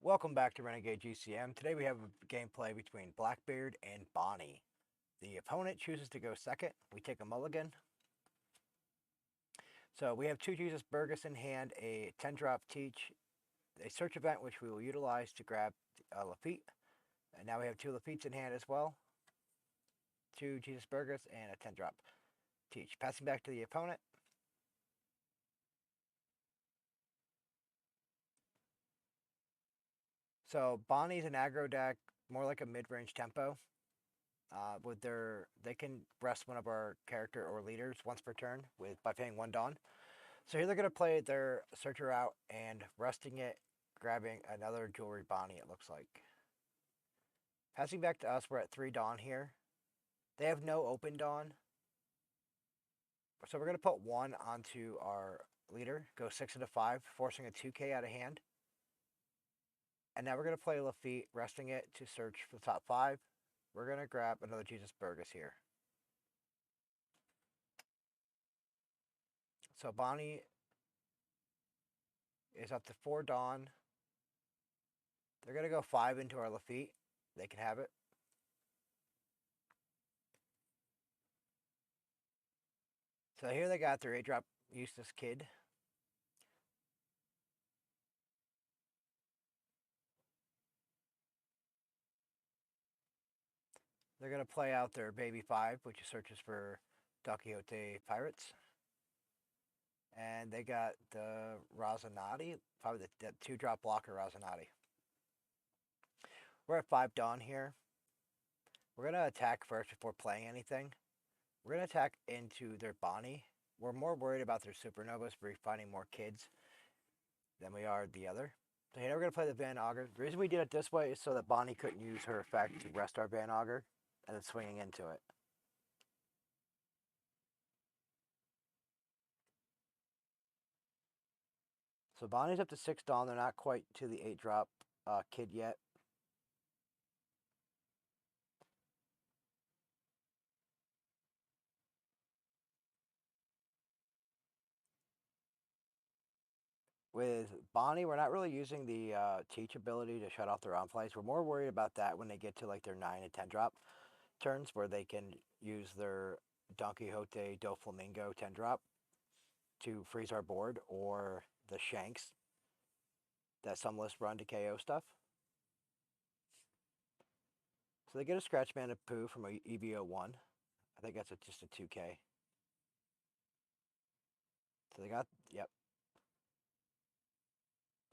Welcome back to Renegade GCM. Today we have a gameplay between Blackbeard and Bonney. The opponent chooses to go second. We take a mulligan. So we have two Jesus Burgess in hand, a 10-drop Teach, a search event which we will utilize to grab Lafitte. And now we have two Lafittes in hand as well. Two Jesus Burgess and a 10-drop Teach. Passing back to the opponent. So Bonney's an aggro deck, more like a mid-range tempo. They can rest one of our character or leaders once per turn by paying 1 Dawn. So here they're going to play their Searcher out and resting it, grabbing another Jewelry Bonney, it looks like. Passing back to us, we're at 3 Dawn here. They have no open Dawn. So we're going to put 1 onto our leader, go 6 into 5, forcing a 2k out of hand. And now we're going to play Lafitte, resting it to search for the top 5. We're going to grab another Jesus Burgess here. So Bonney is up to 4 Dawn. They're going to go 5 into our Lafitte. They can have it. So here they got their 8-drop Eustass Kid. They're going to play out their Baby 5, which searches for Don Quixote Pirates. And they got the Rosinati, probably the 2-drop blocker Rosinati. We're at 5 Dawn here. We're going to attack first before playing anything. We're going to attack into their Bonney. We're more worried about their Supernovas finding more kids than we are the other. So here we're going to play the Van Augur. The reason we did it this way is so that Bonney couldn't use her effect to rest our Van Augur and then swinging into it. So Bonney's up to 6 Dawn. They're not quite to the 8-drop Kid yet. With Bonney, we're not really using the Teach ability to shut off their on plays. We're more worried about that when they get to like their 9 and 10-drop turns where they can use their Don Quixote Doflamingo 10-drop to freeze our board, or the Shanks that some lists run to KO stuff. So they get a Scratch Mana Poo from a EV01. I think that's just a 2k. So they got, yep.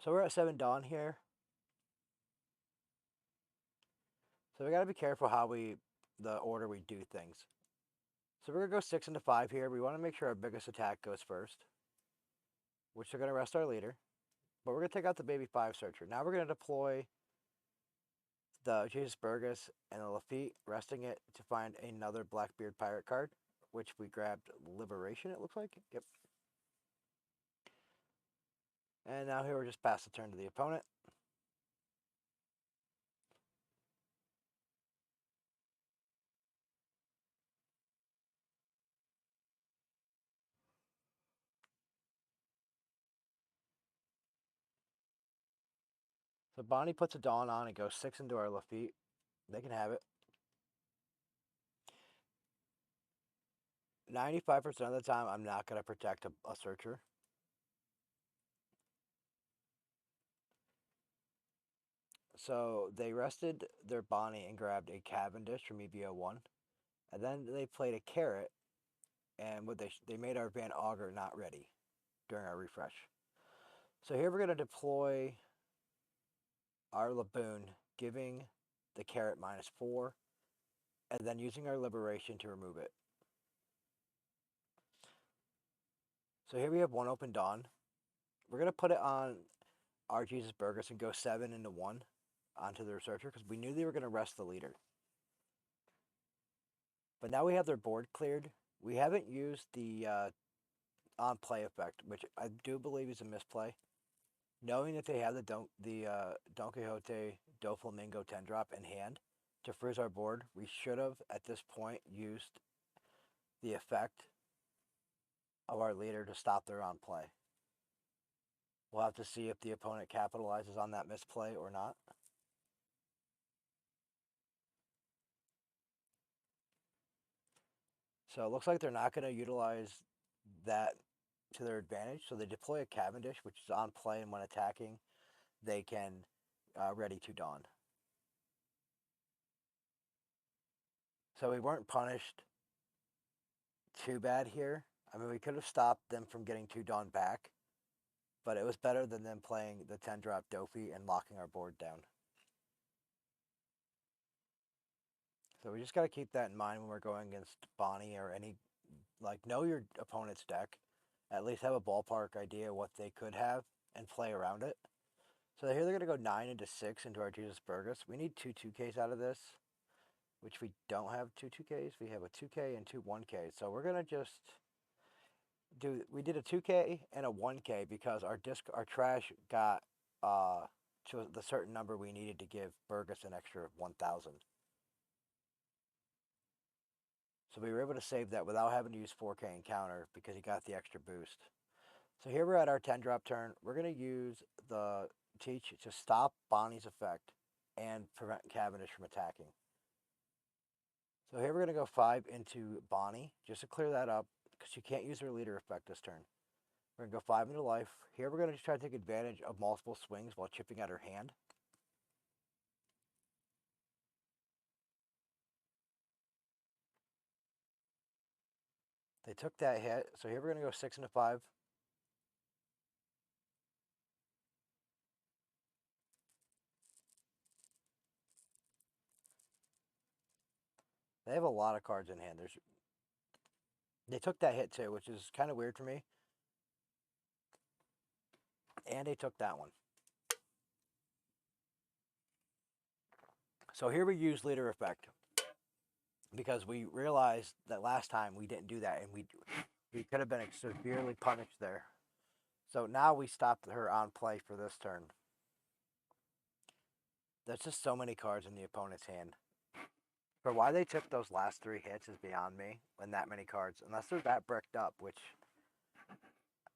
So we're at 7 Dawn here. So we got to be careful the order we do things. So we're going to go 6 into 5 here. We want to make sure our biggest attack goes first, which are going to rest our leader. But we're going to take out the Baby 5 Searcher. Now we're going to deploy the Jesus Burgess and the Lafitte, resting it to find another Blackbeard Pirate card, which we grabbed Liberation, it looks like. Yep. And now here we're just past the turn to the opponent. So Bonney puts a Dawn on and goes 6 into our Lafitte. They can have it. 95% of the time, I'm not going to protect a Searcher. So they rested their Bonney and grabbed a Cavendish from EV01. And then they played a Carrot, and they made our Van Augur not ready during our refresh. So here we're going to deploy our Laboon, giving the Carrot -4, and then using our Liberation to remove it. So here we have 1 open Dawn. We're going to put it on our Jesus Burgess and go 7 into 1 onto their Searcher, because we knew they were going to rest the leader. But now we have their board cleared. We haven't used the on-play effect, which I do believe is a misplay. Knowing that they have the Don Quixote Doflamingo 10-drop in hand to freeze our board, we should have, at this point, used the effect of our leader to stop their on-play. We'll have to see if the opponent capitalizes on that misplay or not. So it looks like they're not going to utilize that to their advantage. So they deploy a Cavendish, which is on play, and when attacking, they can ready to dawn. So we weren't punished too bad here. I mean, we could have stopped them from getting 2 dawn back, but it was better than them playing the 10-drop Dopey and locking our board down. So we just got to keep that in mind when we're going against Bonney or any, like, know your opponent's deck. At least have a ballpark idea what they could have and play around it. So here they're going to go 9 into 6 into our Jesus Burgess. We need 2 2Ks out of this, which we don't have 2 2Ks. We have a 2K and 2 1Ks. So we're going to just we did a 2K and a 1K because our trash got to the certain number we needed to give Burgess an extra 1,000. So we were able to save that without having to use 4K encounter because he got the extra boost. So here we're at our 10 drop turn. We're going to use the Teach to stop Bonnie's effect and prevent Cavendish from attacking. So here we're going to go 5 into Bonnie just to clear that up because you can't use her leader effect this turn. We're going to go 5 into life. Here we're going to just try to take advantage of multiple swings while chipping at her hand. They took that hit. So here we're going to go 6 into 5. They have a lot of cards in hand. They took that hit too, which is kind of weird for me. And they took that one. So here we use leader effect because we realized that last time we didn't do that and we could have been severely punished there. So now we stopped her on play for this turn. There's just so many cards in the opponent's hand. For why they took those last 3 hits is beyond me. And that many cards, unless they're that bricked up, which,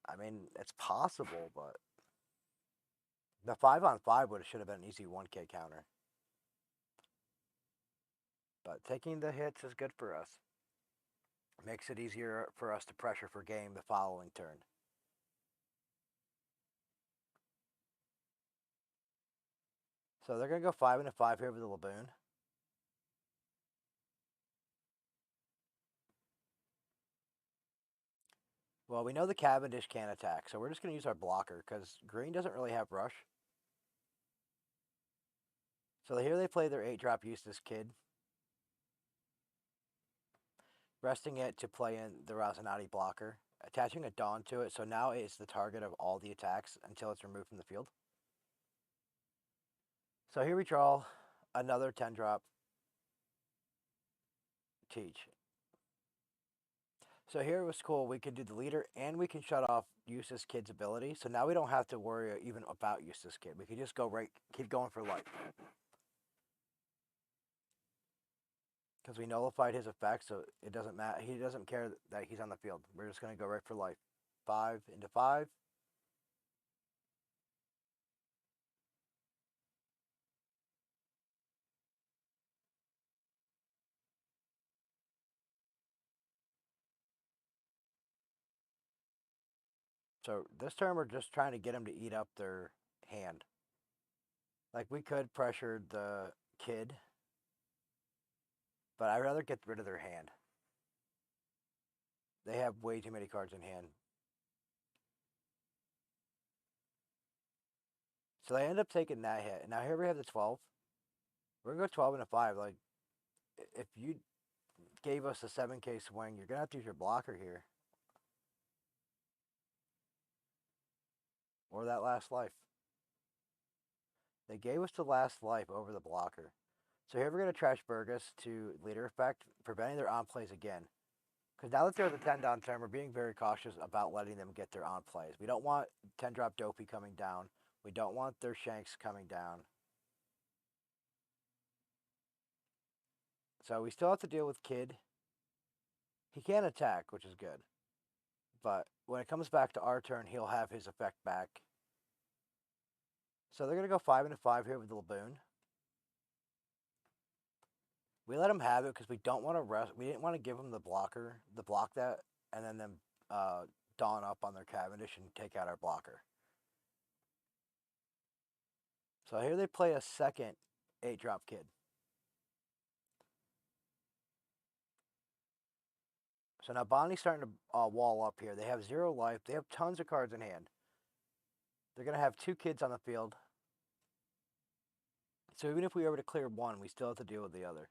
I mean, it's possible, but the 5-on-5 should have been an easy 1K counter. But taking the hits is good for us. Makes it easier for us to pressure for game the following turn. So they're going to go 5 into 5 here with the Laboon. Well, we know the Cavendish can't attack, so we're just going to use our blocker because green doesn't really have rush. So here they play their 8-drop Eustass Kid. Resting it to play in the Rosinati blocker. Attaching a Dawn to it, so now it's the target of all the attacks until it's removed from the field. So here we draw another 10-drop Teach. So here it was cool. We could do the leader and we can shut off Eustass Kid's ability. So now we don't have to worry even about Eustass Kid. We can just go keep going for life. Because we nullified his effect, so it doesn't matter. He doesn't care that he's on the field. We're just going to go right for life. 5 into 5. So this turn we're just trying to get him to eat up their hand. Like we could pressure the Kid, but I'd rather get rid of their hand. They have way too many cards in hand. So they end up taking that hit. And now here we have the 12. We're going to go 12 into 5. Like, if you gave us a 7K swing, you're going to have to use your blocker here. Or that last life. They gave us the last life over the blocker. So here we're going to trash Burgess to leader effect, preventing their on plays again. Because now that they're the 10 down turn, we're being very cautious about letting them get their on plays. We don't want 10 drop Dopey coming down. We don't want their Shanks coming down. So we still have to deal with Kid. He can attack, which is good. But when it comes back to our turn, he'll have his effect back. So they're going to go 5 into 5 here with the Laboon. We let them have it because we don't want to rest. We didn't want to give them the blocker, the block that, and then them dawn up on their Cavendish and take out our blocker. So here they play a second 8-drop Kid. So now Bonnie's starting to wall up here. They have 0 life. They have tons of cards in hand. They're going to have 2 kids on the field. So even if we were to clear one, we still have to deal with the other.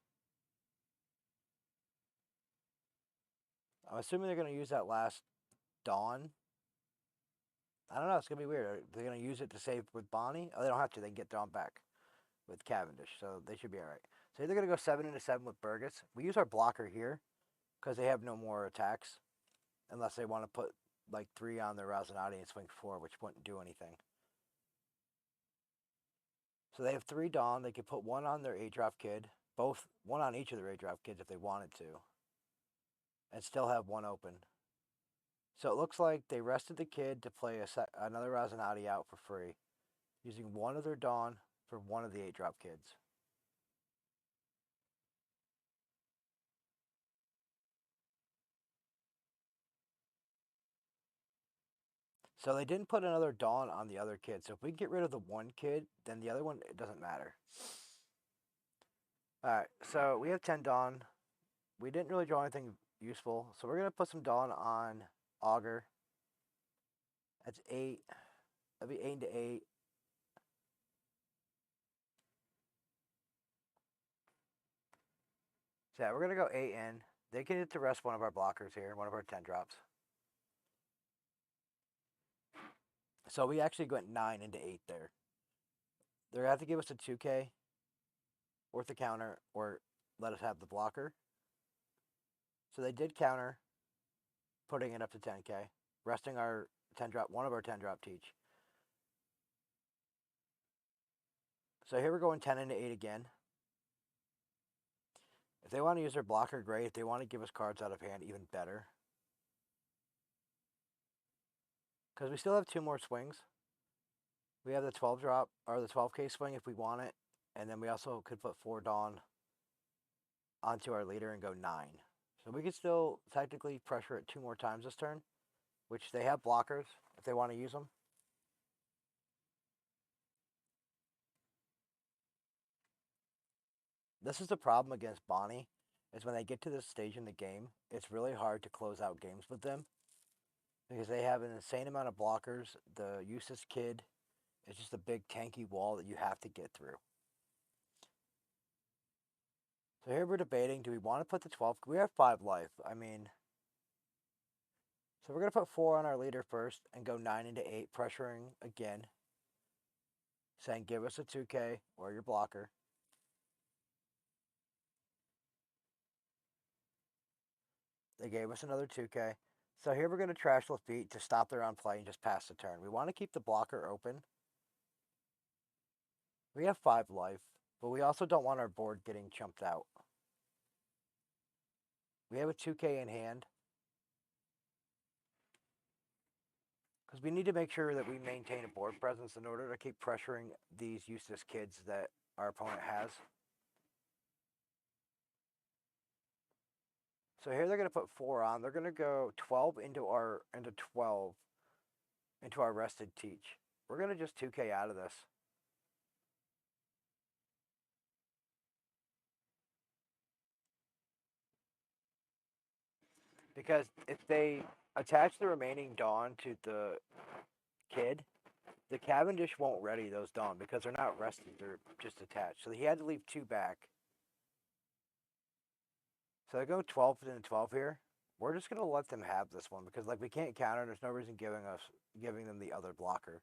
I'm assuming they're going to use that last Dawn. I don't know. It's going to be weird. Are they going to use it to save with Bonnie? Oh, they don't have to. They can get Dawn back with Cavendish. So they should be all right. So they're going to go 7 into 7 with Burgess. We use our blocker here because they have no more attacks. Unless they want to put like 3 on their Razanati and swing 4, which wouldn't do anything. So they have 3 Dawn. They could put 1 on their 8-drop Kid. Both, 1 on each of their 8-drop Kids if they wanted to. And still have 1 open. So it looks like they rested the Kid to play another Razanati out for free. Using 1 of their Dawn for 1 of the 8-drop Kids. So they didn't put another Dawn on the other kid. So if we get rid of the one kid, then the other one, it doesn't matter. Alright, so we have 10 Dawn. We didn't really draw anything useful. So we're going to put some Dawn on Augur. That's 8. That'll be 8 into 8. So yeah, we're going to go 8 in. They can hit to rest one of our blockers here, one of our 10 drops. So we actually went 9 into 8 there. They're going to have to give us a 2K worth of counter or let us have the blocker. So they did counter, putting it up to 10K, resting our 10 drop, one of our 10 drop teach. So here we're going 10 into 8 again. If they want to use their blocker, great. If they want to give us cards out of hand, even better. Because we still have 2 more swings. We have the 12 drop, or the 12K swing if we want it. And then we also could put 4 Dawn onto our leader and go 9. So we could still technically pressure it 2 more times this turn. Which they have blockers if they want to use them. This is the problem against Bonney, is when they get to this stage in the game, it's really hard to close out games with them. Because they have an insane amount of blockers. The Eustass Kid is just a big tanky wall that you have to get through. So here we're debating, do we want to put the 12? We have 5 life. I mean, so we're going to put 4 on our leader first and go 9 into 8, pressuring again. Saying give us a 2K or your blocker. They gave us another 2K. So here we're going to trash Lafitte to stop their on play and just pass the turn. We want to keep the blocker open. We have 5 life, but we also don't want our board getting chumped out. We have a 2K in hand. Because we need to make sure that we maintain a board presence in order to keep pressuring these Eustass Kids that our opponent has. So here they're going to put 4 on. They're going to go 12 into our rested teach. We're going to just 2K out of this. Because if they attach the remaining Dawn to the Kid, the Cavendish won't ready those Dawn because they're not rested, they're just attached. So he had to leave 2 back. So they go 12 and 12 here. We're just going to let them have this one because like we can't counter. There's no reason giving them the other blocker.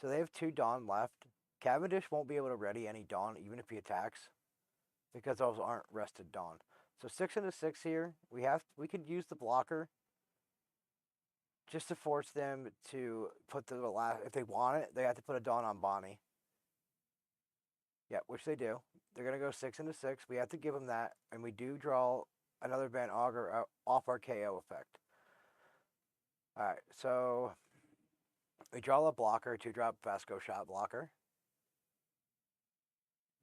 So they have 2 Dawn left. Cavendish won't be able to ready any Dawn even if he attacks because those aren't rested Dawn. So 6 into 6 here. We could use the blocker just to force them to put the last. If they want it, they have to put a Dawn on Bonnie. Yeah, which they do. They're going to go 6 into 6. We have to give them that. And we do draw another Van Augur off our KO effect. Alright, so We draw a blocker, 2-drop Vasco shot blocker.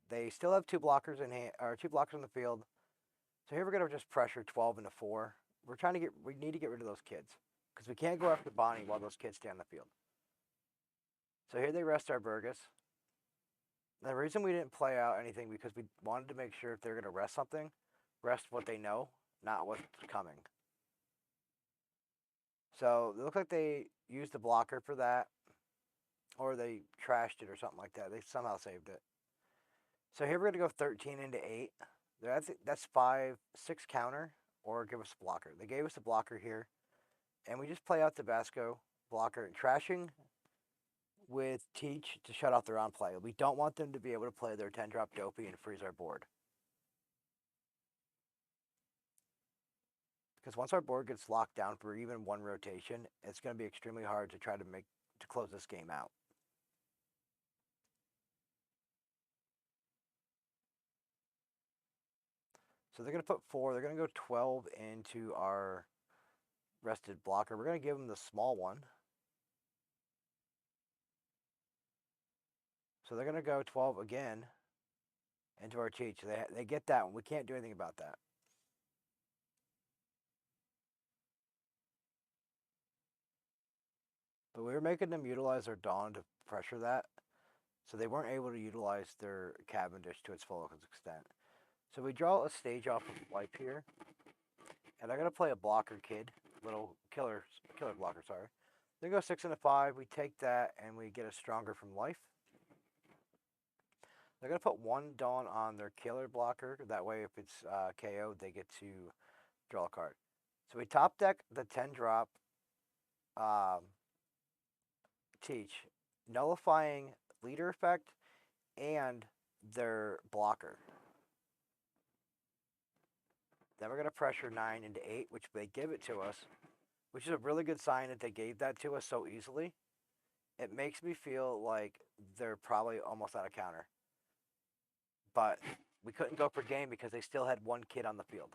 They still have 2 blockers in hand, or 2 blockers on the field. So here we're gonna just pressure 12 into 4. We need to get rid of those kids because we can't go after Bonney while those kids stay on the field. So here they rest our Burgess. The reason we didn't play out anything because we wanted to make sure if they're gonna rest something, rest what they know, not what's coming. So it looks like they used the blocker for that, or they trashed it or something like that. They somehow saved it. So here we're gonna go 13 into 8. That's 5-6 counter, or give us a blocker. They gave us a blocker here, and we just play out the Vasco blocker, trashing with Teach to shut off their on play. We don't want them to be able to play their 10-drop Dopey and freeze our board. Because once our board gets locked down for even one rotation, it's going to be extremely hard to try to close this game out. So they're going to put 4. They're going to go 12 into our rested blocker. We're going to give them the small one. So they're going to go 12 again into our Teach. They get that one. We can't do anything about that. But we were making them utilize their Dawn to pressure that. So they weren't able to utilize their Cavendish to its full extent. So we draw a stage off of Wipe here. And they're going to play a blocker kid. Little killer blocker, sorry. They go 6 into 5. We take that and we get a stronger from life. They're going to put 1 Dawn on their killer blocker. That way if it's KO'd, they get to draw a card. So we top deck the 10-drop Teach, nullifying leader effect and their blocker. Then we're going to pressure 9 into 8, which they give it to us, which is a really good sign that they gave that to us so easily. It makes me feel like they're probably almost out of counter. But we couldn't go per game because they still had 1 kid on the field.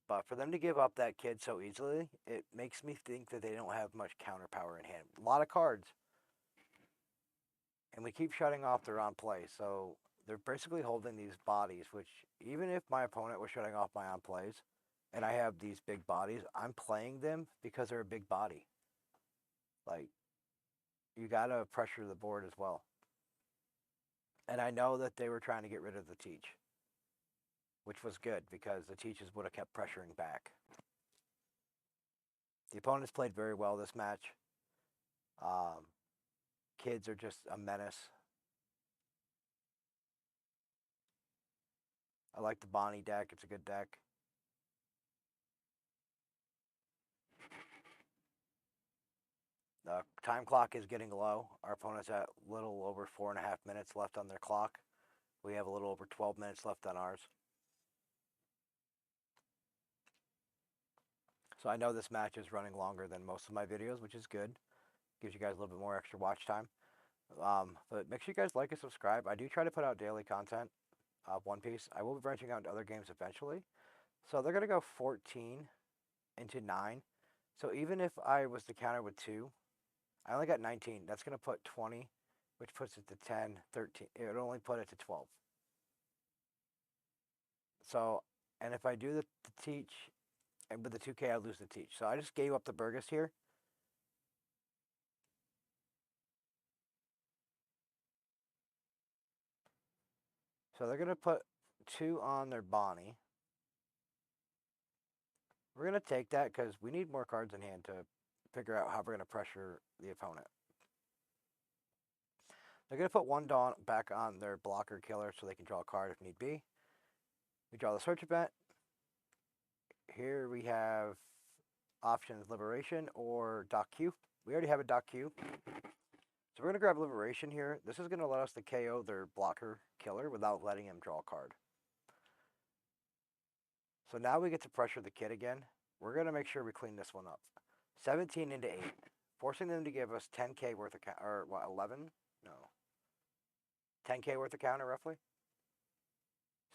But for them to give up that kid so easily, it makes me think that they don't have much counter power in hand. A lot of cards. And we keep shutting off their on play. So they're basically holding these bodies, which even if my opponent was shutting off my on plays, and I have these big bodies, I'm playing them because they're a big body. Like, you got to pressure the board as well. And I know that they were trying to get rid of the Teach, which was good because the Teaches would have kept pressuring back. The opponents played very well this match. Kids are just a menace. I like the Bonney deck. It's a good deck. The time clock is getting low. Our opponent's at a little over 4.5 minutes left on their clock. We have a little over 12 minutes left on ours. So I know this match is running longer than most of my videos, which is good. Gives you guys a little bit more extra watch time. But make sure you guys like and subscribe. I do try to put out daily content of One Piece. I will be branching out into other games eventually. So they're going to go 14 into 9. So even if I was to counter with 2, I only got 19. That's going to put 20, which puts it to 10, 13. It would only put it to 12. So, and if I do the Teach, and with the 2K, I lose the Teach. So I just gave up the Burgess here. So they're going to put 2 on their Bonney. We're going to take that because we need more cards in hand to figure out how we're going to pressure the opponent. They're going to put 1 Dawn back on their blocker killer so they can draw a card if need be. We draw the search event. Here we have options Liberation or Doc Q. We already have a Doc Q. So we're going to grab Liberation here. This is going to let us to KO their blocker killer without letting him draw a card. So now we get to pressure the kid again. We're going to make sure we clean this one up. 17 into 8. Forcing them to give us 10k worth of counter, or what, 11? No. 10k worth of counter, roughly.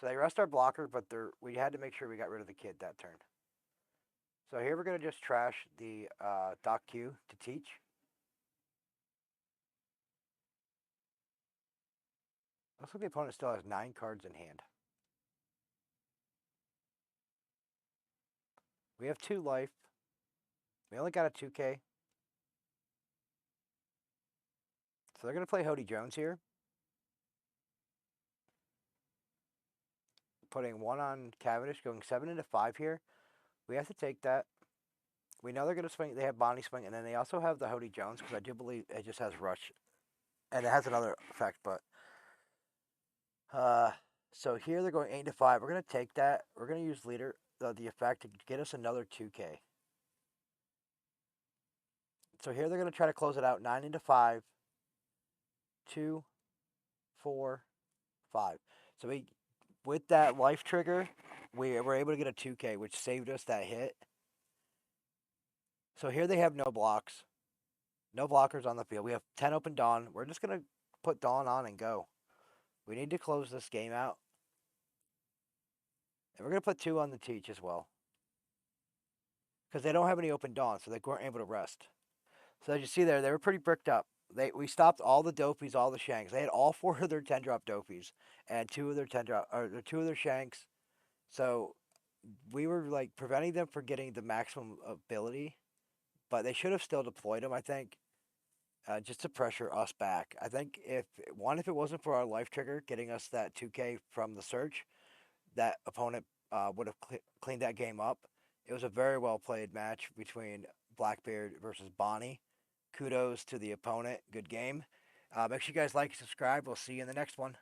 So they rest our blocker, but we had to make sure we got rid of the kid that turn. So here we're going to just trash the Doc Q to teach. Looks like the opponent still has 9 cards in hand. We have 2 life. We only got a 2K. So they're going to play Hody Jones here. Putting 1 on Cavendish, going 7 into 5 here. We have to take that. We know they're going to swing. They have Bonney swing, and then they also have the Hody Jones, because I do believe it just has Rush. And it has another effect, but... so here they're going 8 into 5. We're going to take that. We're going to use leader, the effect, to get us another 2K. So here they're going to try to close it out. 9 into 5. 2, 4, 5. So with that life trigger, we were able to get a 2K, which saved us that hit. So here they have no blocks. No blockers on the field. We have 10 open Dawn. We're just going to put Dawn on and go. We need to close this game out. And we're going to put 2 on the Teach as well. Because they don't have any open Dawn, so they weren't able to rest. So as you see there, they were pretty bricked up. We stopped all the Dopies, all the Shanks. They had all 4 of their 10-drop Dopies and 2 of their 10-drop, or 2 of their Shanks. So we were like preventing them from getting the maximum ability, but they should have still deployed them, I think, just to pressure us back. I think if it wasn't for our life trigger getting us that 2K from the search, that opponent would have cleaned that game up. It was a very well played match between Blackbeard versus Bonney. Kudos to the opponent. Good game. Make sure you guys like and subscribe. We'll see you in the next one.